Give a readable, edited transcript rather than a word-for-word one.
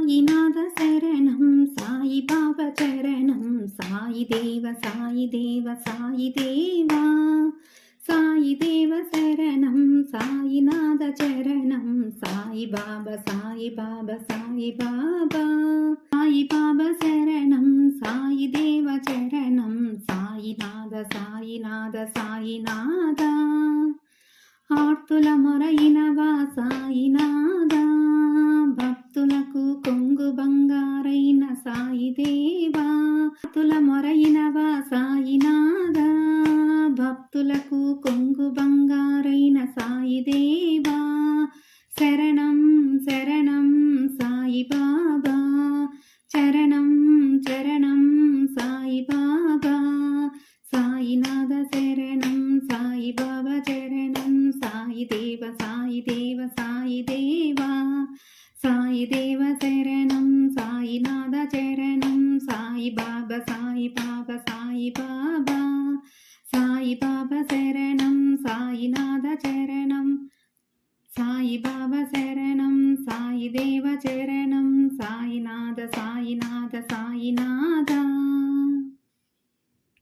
సాయినాథ శరణం సాయి బాబా చరణం సాయి దేవ సాయి దేవ సాయి దేవా సాయి దేవ శరణం సాయినాథ చరణం సాయి బాబా సాయి బాబా సాయి బాబా సాయి బాబా శరణం సాయి దేవ చరణం సాయినాథ సాయినాథ సాయినాథ ఆర్తుల మొరయినవా సాయినాథ భక్తులకు కొంగు బంగారైన సాయి దేవా భక్తుల మొరయినవా సాయినాథ భక్తులకు కొంగు బంగారైన సాయి దేవా శరణం శరణం సాయి బాబా చరణం చరణం సాయి బాబా సాయినాథ శరణం సాయి బాబా చరణం సాయి దేవ సాయి దేవ సాయి దేవా సాయి దేవ శరణం సాయినాథ చరణం సాయి బాబా సాయి బాబా సాయి బాబా సాయి బాబా శరణం సాయినాథ చరణం సాయి బాబా శరణం సాయి దేవ చరణం సాయినాథ సాయినాథ సాయినాథ